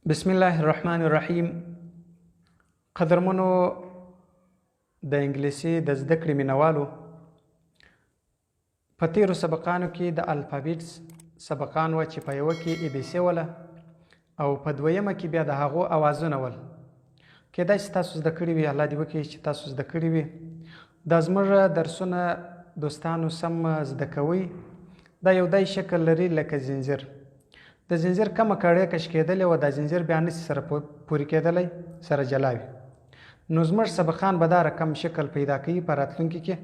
بسم الله الرحمن الرحیم. قدرمنو د انګلیسي د زده کړې مینوالو، په تیرو سبقانو کې د الفابیټس سبقان و چې په یوه کې ای بي سی وله او په دویمه کې بیا د هغو اوازونه ول. کیدای شي تاسو زده کړي وي، الله دې وکړي چې تاسو زده کړي وي. دا زموږ درسونه دوستانو سم زده کوئ. دا یو دای شکل لري لکه زنځیر. د زنځیر کومه کړۍ کش کېدلې وه، دا زنځیر بیا نشي سره پورې کېدلی، سره جلا وي. نو زموږ سبقان به دا رقم شکل پیدا کوي په راتلونکي کې.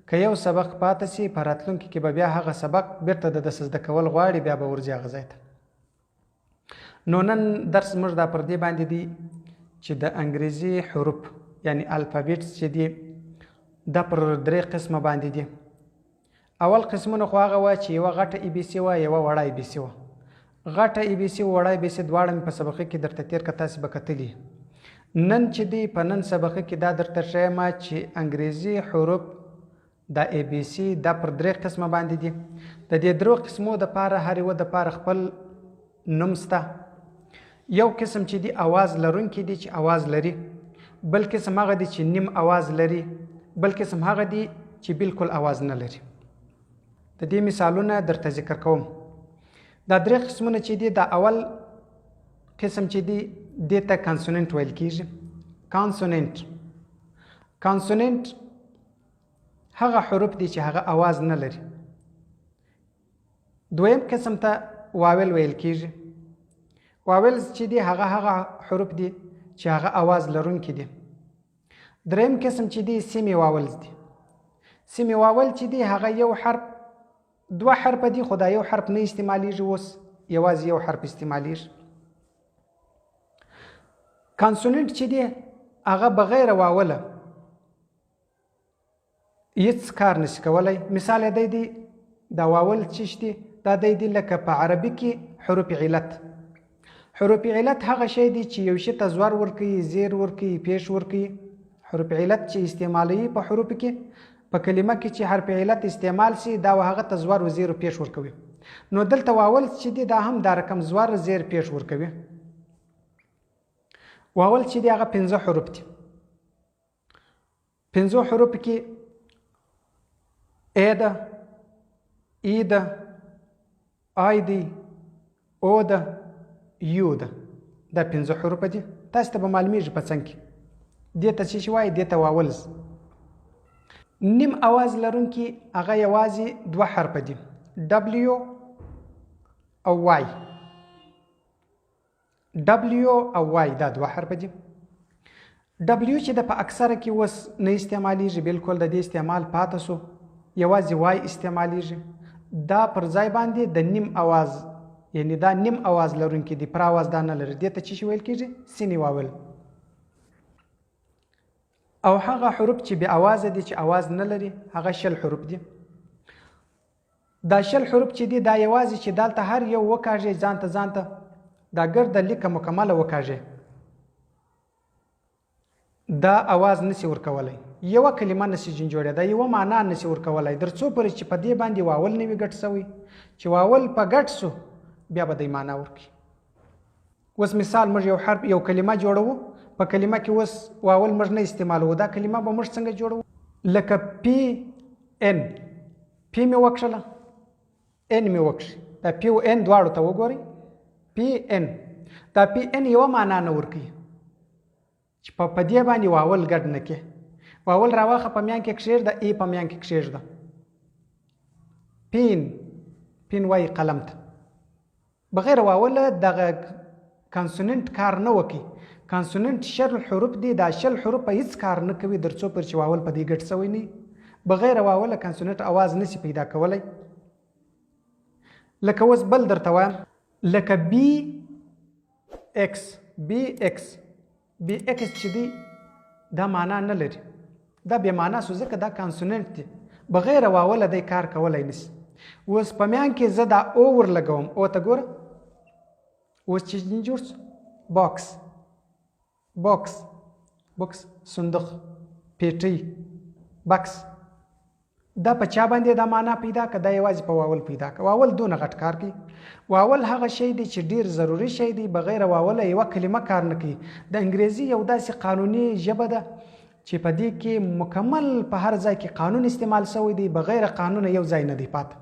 که یو سبق پاته سي، په راتلونکي کې به بیا هغه سبق بیرته د دسه زده کول غواړي، بیا به ورځي هغه ځای ته. نو نن درس زموږ دا پر دې باندې دی چې د انګریزي حروف یعنی الفابیټس چې دي دا پر درې قسمه باندې دي. اول قسمونه خو هغه وه چې یوه غټه ای بي سی وه، یوه وړه ای بي سی وه. غټه ای بي سی وړه ای بي سی دواړه مې په سبقه کې درته تېر که تاسې به کتلي. نن چې دی په نن سبقه کې دا درته ښیم چې انګریزي حروف دا ای بي سی دا پر درې قسمه باندې دي. د دې درو قسمو دپاره هر یوه دپاره خپل نوم شته. یو قسم چې دی اواز لرونکي دي چې اواز لري، بل قسم هغه دی چې نیم اواز لري، بل قسم هغه دی چې بالکل اواز نه لري. د دې مثالونه درته ذکر کوم. دا درې قسمونه چې دي، دا اول قسم چې دی دې ته کانسوننټ ویل کېږي. کانسوننټ هغه حروف دي چې هغه اواز نه لري. دویم قسم ته واول ویل کېږي. واولز چې دی هغه حروف دي چې هغه اواز لرونکي دي. دریم قسم چې دی سیمی واولز دي. سیمی واول چې دی هغه یو حرف دوه حرف دي، خو دا یو حرف نه استعمالیږي، اوس یوازې یو حرف استعمالیږي. کانسوننټ چې دی هغه بغیر واوله هیڅ کار نشي کولی. مثال یې دی دا واول چې دی دا دی لکه په عربي کې حروف علت. حروف علت هغه شی دی چې یو شي ته زور ورکوي، زیر ورکوي، پیش ورکوي. حروف علت چې استعمالوي په حروف کې، په کلمه کې چې حرف علت استعمال سي دا هغه ته زور و زیر و پیش ورکوي. نو دلته واول چې دی دا هم دا رقم زور زیر پیش ورکوي. واول چې دی هغه 15 حروف دي. 15 حروف کې ا ده، ای ده، آی دی، او ده، یو ده. دا 15 حروف دي. تاسو ته به معلومیږي په څنګ کې دې ته څه وایي، دې ته واولز. نیم اواز لرونکي هغه یوازې دوه حرف دي، W او Y. W او Y دا دوه حرف دي. W چې د په اکثره کې اوس نه استعمالیږي، بالکل د دې استعمال پاته سو، یوازې Y استعمالیږي. دا پر ځای باندې د نیم اواز یعنی دا نیم اواز لرونکي دي، پر اواز دا نه لري. دې ته چې ویل کېږي سینی واول. او هغه حروف چې بې اوازه دي چې اواز نه لري هغه 60 حروف دي. دا 60 حروف چې دي دا یوازې چې دلته هر یو وکاږي ځانته دا ګرده لیکه مکمله وکاږي، دا اواز نسی ورکولی. یوه کلمه نسی جوړېدی، یوه معنا نسی ورکولی، در څو پورې چې په دې باندې واول نه وي ګډ سوی. چې واول په ګډ سو بیا به دی معنا ورکړي. اوس مثال موږ یو حرف یو کلمه جوړوو، په کلمه کې اوس واول موږ نه استعمالوو، دا کلمه به موږ څنګه جوړوو؟ لکه پی ان. پی مې وکړله، ان مې وکړي. دا پی او ان دواړو ته وګورئ. پی ان دا پی ان یوه معنا نه ورکوي چې په دې باندې واول ګډ نه کې. واول راواخه په میان کې کښېږده، ای په میان کې کښېږده. پین وایي قلم ته. بغیر واوله دغه کانسوننټ کار نه وکړي. کانسوننټ 60 حروف دي، دا 60 حروف په هیڅ کار نه کوي در څو پر چې واول په دې ګډ سوی نه. بغیر واوله کانسوننټ اواز نسی پیدا کولی. لکه اوس بل درته وایم، لکه بی ایکس. بی ایکس چې دی دا معنا نه لري، دا بې معنا سو، ځکه دا کانسوننټ دی، بغیر واوله دی کار کولی نسی. اوس په میان کې زه دا او ورلګوم، او ته ګوره اوس چې جوړ سو باکس، صندوق، پیټۍ، بکس. دا په چا باندې دا معنا پیدا که دا یوازې په واول پیدا که واول دونه غټ کار کوي واول هغه شی دی چې ډیر ضروری شی دی بغیر واوله یوه کلمه کار نه کوي د انګریزي یو داسې قانوني ژبه ده چې په دې کې مکمل په هر ځای کې قانون استعمال شوی دی بغیر قانون یو ځای نه دی پاته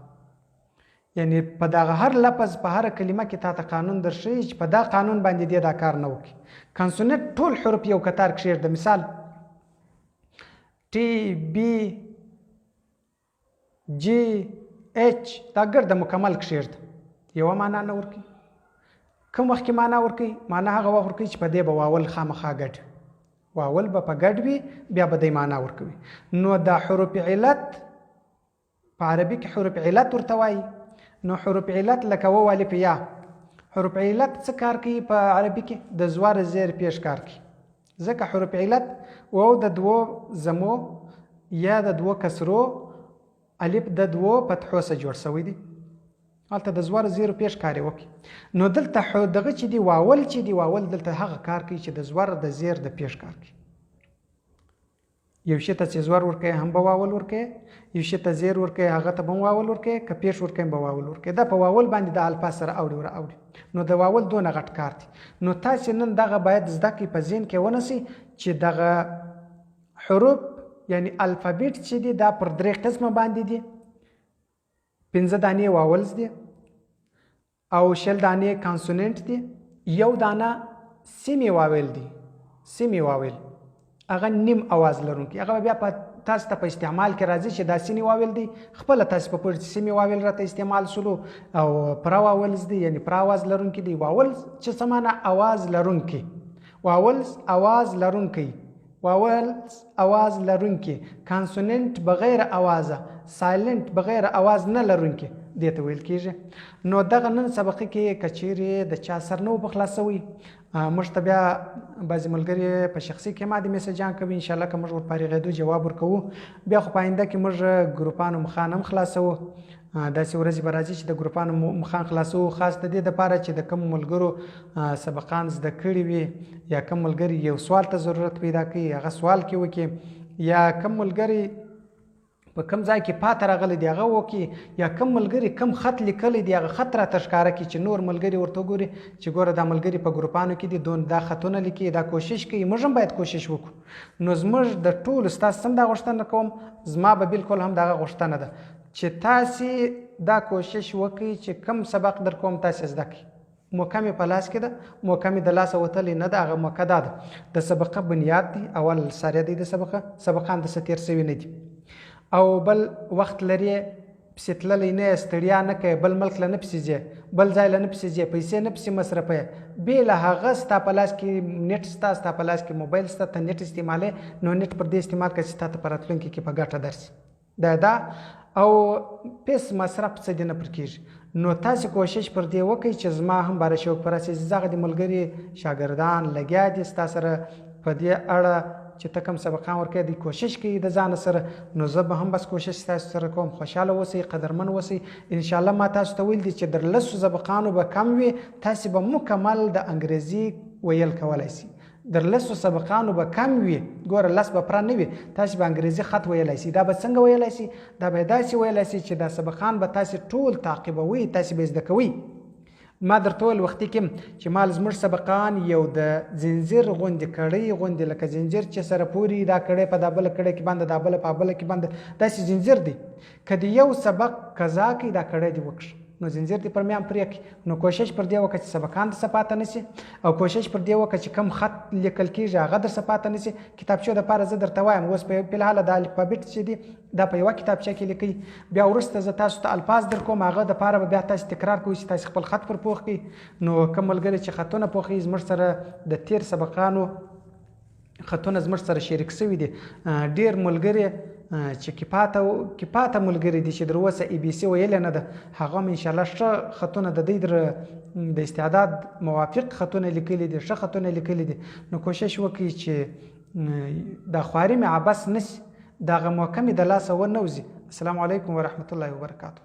یعنی په دغه هر لفظ په هر کلمه کې تا ته قانون درښیي چې په دا قانون باندې دی دا کار نه وکړي کانسونیټ ټول حروف یو کتار کښېږده مثال ټي بي جی ایچ دا ګرده مکمل کښېږده یوه معنا نه ورکوي کوم وخت کې معنا ورکوي معنا هغه وخت ورکوي چې په دې به واول خامخا ګډ واول به په ګډ وي بیا به دی معنا ورکوي نو دا حروف علت په عربي کې حروف علت ورته وایي نو حروف علت لکه ووالي په یا حروف علت څه کار کوي په عربي کې د زوار زیر پیش کار کوي ځکه حروف علت واو د دوو زمو یا د دوو کسرو الف د دوو فتحو څخه جوړ شوی دی هلته د زوار زیرو پیش کار یې وکړي نو دلته دغه چې دی واول چې دی واول دلته هغه کار کوي چې د زور د زیر د پیش کار کوي یو شی ته چې زور ورکوي هم به واول ورکوي یو شی ته زیر ورکوي هغه ته به هم واول ورکوي که پیش ورکوي هم به واول ورکوي دا په واول باندې د الفاظ سره اوړي ور اوړي نو د واول دونه غټ کار دی نو تاسې نن دغه باید زده کړئ په ذهن کې ونیسئ چې دغه حروف یعنی الفابیت چې دی دا پر درې قسمه باندې دي 15 دانې واولز دي او 20 دانې کانسوننټ دي یو دانه سیمې واول دي سیمې واول هغه نیم اواز لرونکي هغه بیا په تاسو ته په استعمال کې راځي چې دا سیمې واول دي خپله تاسو په پوهېږئ چې سیمې واول راته استعمال شلو او پرا واولز دي یعنی پرا اواز لرونکي دي واول چې څه معنی اواز لرونکي واولز اواز لرونکي واولز اواز لرونکي کانسوننټ بغیر اوازه سایلنٹ بغیر اواز نه لرونکي دې ته ویل کېږي نو دغه نن سبقې کې که چیرې د چا سر نه و په خلاصوي موږ ته بیا بعضې ملګري په شخصي کې ما د میسجان کوي انشاءالله که موږ ورپارې غېدو جواب ورکوو بیا خو په آینده کې موږ ګروپانو مخان هم خلاصوو داسې ورځې به راځي چې د ګروپانو مخان خلاصوو خاص د دې دپاره چې د کوم ملګرو سبقان زده کړي وي یا کوم ملګري یو سوال ته ضرورت پیدا کوي هغه سوال کې وکړي یا کوم ملګري په کوم ځای کې پاته راغلی دی هغه وکړي یا کوم ملګري کوم خط لیکلی دی هغه خط راته ښکاره کړي چې نور ملګري ورته وګوري چې ګوره دا ملګري په ګروپانو کې دي دا خطونه لیکي دا کوشش کوي موږ هم باید کوشش وکړو نو زموږ د ټولو ستاسو هم دا غوښتنه کوم زما به بالکل هم دغه غوښتنه ده چې تاسې دا کوشش وکړئ چې کم سبق در کوم تاسې زده کړئ موقع مې په لاس کې ده موقع مې د لاسه وتلی نه ده هغه موقع دا ده د سبقه بنیاد دی اول ساریه دی د سبقان دسه تېر سوي نه دي او بل وخت لري پسې تللی نه یې ستړیا نه کوې بل ملک له نه پسې ځې بل ځای له نه پسې ځې پیسې نه پسې مصرفوې بې له هغه ستا په لاس کې نیټ ستا ستا په لاس کې موبایل ستا ته نیټ استعمالوې نو نیټ پر دې استعمال کړه چې تا ته په راتلونکي کې په ګټه درسي دا او پیس مصرف څه دې نه پر کېږي نو تاسې کوشش پر دې وکړئ چې زما هم باره شوق پر اساس دغه د ملګري شاګردان لګیا دي ستا سره په دې اړه چې ته کوم سبقان ورکوې دوی کوشش کوي د ځانه سره نو زه به هم بس کوشش ستاسو سره کوم خوشحاله اوسئ قدرمن اوسئ انشاءالله ما تاسو ته ویل دي چې در لسو سبقانو به کم وي تاسې به مکمل د انګریزي ویل کولی سي در لسو سبقانو به کم وي ګوره لس به پوره نه وي تاسې به انګریزي خط ویلی سي دا به څنګه ویلی سي دا به یې داسې ویلی سي چې دا سبقان به تاسې ټول تعقیبوئ تاسې به یې زده کوئ ما درته ویل وختي کې چې مال زموږ سبقان یو د زنځیر غوندې کړۍ غوندې لکه زنځیر چې سره پوري دا کړۍ په دا بله کړۍ کې باندې دا بله په بله کې باندې داسې زنځیر دی که د یو سبق قضا کوي دا کړۍ دې وکړي نو زنځیر دې پر میان پرې کړي نو کوشش پر دې وکړه چې سبقان درڅه پاته نه سي او کوشش پر دې وکړه چې کم خط لیکل کېږي هغه درڅه پاته نه سي کتابچو دپاره زه درته وایم اوس په فلحاله دا الفابیت چې دی دا په یوه کتابچه کې لیکئ بیا وروسته زه تاسو ته الفاظ در کوم هغه دپاره به بیا تاسې تکرار کوئ چې تاسې خپل خط پر پوخ کړئ نو کوم ملګري چې خطونه پوښوي زموږ سره د تېر سبقانو خطونه زموږ سره شریک شوي دي ډېر ملګري چې کپاته ملګري دي چې در اوسه ای بي سي ویلې نه ده هغه هم انشاءالله ښه خطونه د دوی د استعداد موافق خطونه لیکلي دي ښه خطونه لیکلي دي نو کوشش وکړئ چې دا خواري مې عبس نه سي دغه موقع مې د لاسه ونه وځي السلام علیکم ورحمة الله وبرکاته